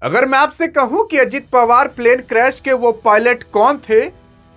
अगर मैं आपसे कहूं कि अजित पवार प्लेन क्रैश के वो पायलट कौन थे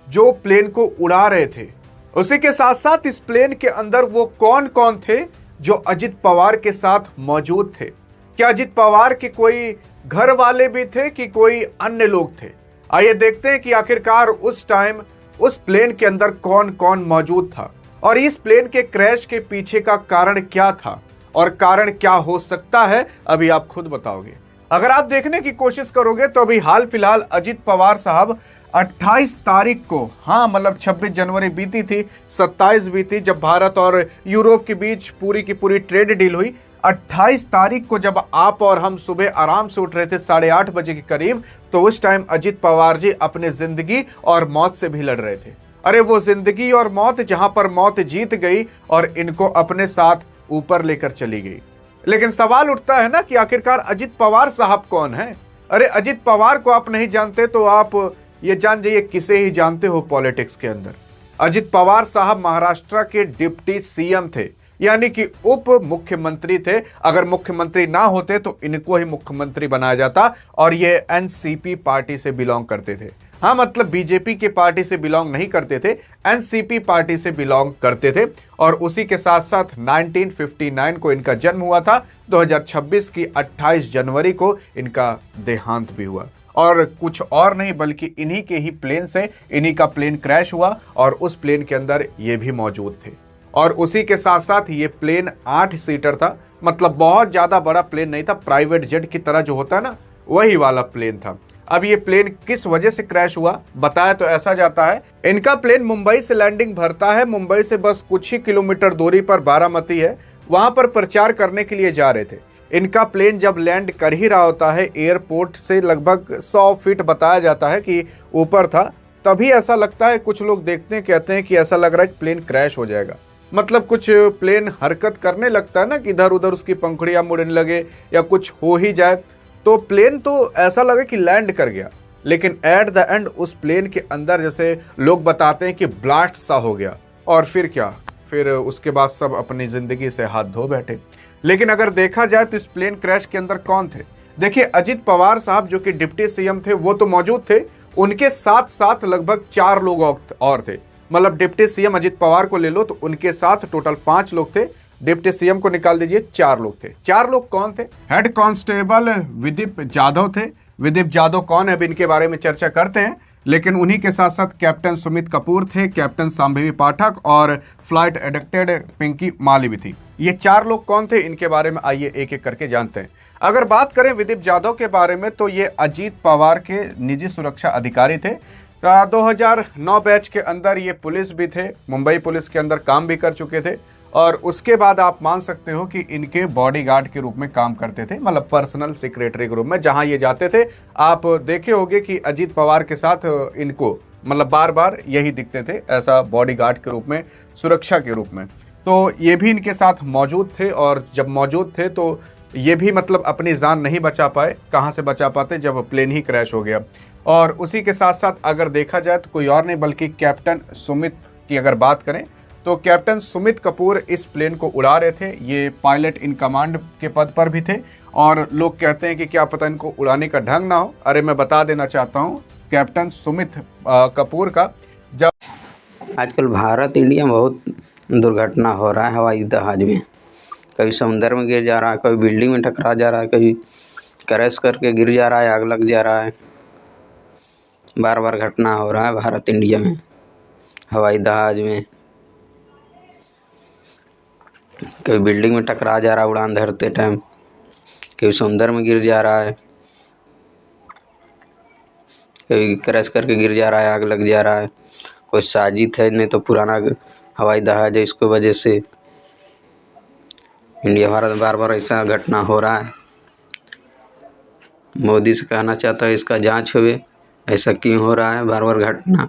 जो प्लेन को उड़ा रहे थे, उसी के साथ साथ इस प्लेन के अंदर वो कौन कौन थे जो अजित पवार के साथ मौजूद थे, क्या अजित पवार के कोई घर वाले भी थे कि कोई अन्य लोग थे, आइए देखते हैं कि आखिरकार उस टाइम उस प्लेन के अंदर कौन कौन मौजूद था और इस प्लेन के क्रैश के पीछे का कारण क्या था और कारण क्या हो सकता है, अभी आप खुद बताओगे। अगर आप देखने की कोशिश करोगे तो अभी हाल फिलहाल अजित पवार साहब 28 तारीख को, हाँ मतलब 26 जनवरी बीती थी, 27 बीती जब भारत और यूरोप के बीच पूरी की पूरी ट्रेड डील हुई। 28 तारीख को जब आप और हम सुबह आराम से उठ रहे थे 8:30 बजे के करीब, तो उस टाइम अजित पवार जी अपने जिंदगी और मौत से भी लड़ रहे थे। अरे वो जिंदगी और मौत जहां पर मौत जीत गई और इनको अपने साथ ऊपर लेकर चली गई। लेकिन सवाल उठता है ना कि आखिरकार अजित पवार साहब कौन हैं? अरे अजित पवार को आप नहीं जानते तो आप ये जान जाइए किसे ही जानते हो पॉलिटिक्स के अंदर। अजित पवार साहब महाराष्ट्र के डिप्टी सीएम थे, यानी कि उप मुख्यमंत्री थे। अगर मुख्यमंत्री ना होते तो इनको ही मुख्यमंत्री बनाया जाता और ये एनसीपी पार्टी से बिलोंग करते थे। हाँ मतलब बीजेपी की पार्टी से बिलोंग नहीं करते थे, एनसीपी पार्टी से बिलोंग करते थे। और उसी के साथ साथ 1959 को इनका जन्म हुआ था, 2026 की 28 जनवरी को इनका देहांत भी हुआ। और कुछ और नहीं बल्कि इन्हीं के ही प्लेन से इन्हीं का प्लेन क्रैश हुआ और उस प्लेन के अंदर ये भी मौजूद थे। और उसी के साथ साथ ये प्लेन 8 सीटर था, मतलब बहुत ज्यादा बड़ा प्लेन नहीं था, प्राइवेट जेट की तरह जो होता है ना, वही वाला प्लेन था। अब ये प्लेन किस वजह से क्रैश हुआ बताया तो ऐसा जाता है, इनका प्लेन मुंबई से लैंडिंग भरता है। मुंबई से बस कुछ ही किलोमीटर दूरी पर बारामती है, वहां पर प्रचार करने के लिए जा रहे थे। इनका प्लेन जब लैंड कर ही रहा होता है, एयरपोर्ट से लगभग 100 फीट बताया जाता है कि ऊपर था, तभी ऐसा लगता है, कुछ लोग देखते हैं कहते हैं कि ऐसा लग रहा है कि प्लेन क्रैश हो जाएगा। मतलब कुछ प्लेन हरकत करने लगता है ना कि इधर उधर उसकी पंखुड़ियां मुड़ने लगे या कुछ हो ही जाए, तो प्लेन तो ऐसा लगे कि लैंड कर गया, लेकिन एट द एंड उस प्लेन के अंदर जैसे लोग बताते हैं कि ब्लास्ट सा हो गया। और फिर क्या, फिर उसके बाद सब अपनी जिंदगी से हाथ धो बैठे। लेकिन अगर देखा जाए तो इस प्लेन क्रैश के अंदर कौन थे? देखिए अजित पवार साहब जो कि डिप्टी सीएम थे वो तो मौजूद थे, उनके साथ साथ लगभग 4 लोग और थे। मतलब डिप्टी सीएम अजित पवार को ले लो तो उनके साथ टोटल 5 लोग थे, डिप्टी सीएम को निकाल दीजिए 4 लोग थे। 4 लोग कौन थे? हेड कांस्टेबल विदीप जाधव थे। विदीप जाधव कौन है, अब इनके बारे में चर्चा करते हैं। लेकिन उन्हीं के साथ साथ कैप्टन सुमित कपूर थे, कैप्टन सांभवी पाठक और फ्लाइट एडिक्टेड पिंकी माली भी थी। ये 4 लोग कौन थे, इनके बारे में आइए एक एक करके जानते हैं। अगर बात करें विदीप जाधव के बारे में तो ये अजीत पवार के निजी सुरक्षा अधिकारी थे। 2009 बैच के अंदर ये पुलिस भी थे, मुंबई पुलिस के अंदर काम भी कर चुके थे। और उसके बाद आप मान सकते हो कि इनके बॉडीगार्ड के रूप में काम करते थे, मतलब पर्सनल सेक्रेटरी के रूप में। जहां ये जाते थे आप देखे होंगे कि अजीत पवार के साथ इनको मतलब बार बार यही दिखते थे, ऐसा बॉडीगार्ड के रूप में, सुरक्षा के रूप में। तो ये भी इनके साथ मौजूद थे और जब मौजूद थे तो ये भी मतलब अपनी जान नहीं बचा पाए। कहाँ से बचा पाते जब प्लेन ही क्रैश हो गया। और उसी के साथ साथ अगर देखा जाए तो कोई और नहीं बल्कि कैप्टन सुमित की अगर बात करें तो कैप्टन सुमित कपूर इस प्लेन को उड़ा रहे थे। ये पायलट इन कमांड के पद पर भी थे और लोग कहते हैं कि क्या पता इनको उड़ाने का ढंग ना हो। अरे मैं बता देना चाहता हूँ कैप्टन सुमित कपूर का, जब आजकल भारत इंडिया में बहुत दुर्घटना हो रहा है हवाई जहाज में। कभी समुद्र में गिर जा रहा है, कभी बिल्डिंग में टकरा जा रहा है, कभी क्रैश करके गिर जा रहा है, आग लग जा रहा है। बार बार घटना हो रहा है भारत इंडिया में हवाई जहाज में। कभी बिल्डिंग में टकरा जा रहा है उड़ान भरते टाइम, कभी समुद्र में गिर जा रहा है, कभी क्रैश करके गिर जा रहा है, आग लग जा रहा है। कोई साजिश है, नहीं तो पुराना हवाई जहाज है, इसको वजह से इंडिया भारत बार बार ऐसा घटना हो रहा है। मोदी से कहना चाहता है इसका जांच हुए, ऐसा क्यों हो रहा है बार बार घटना।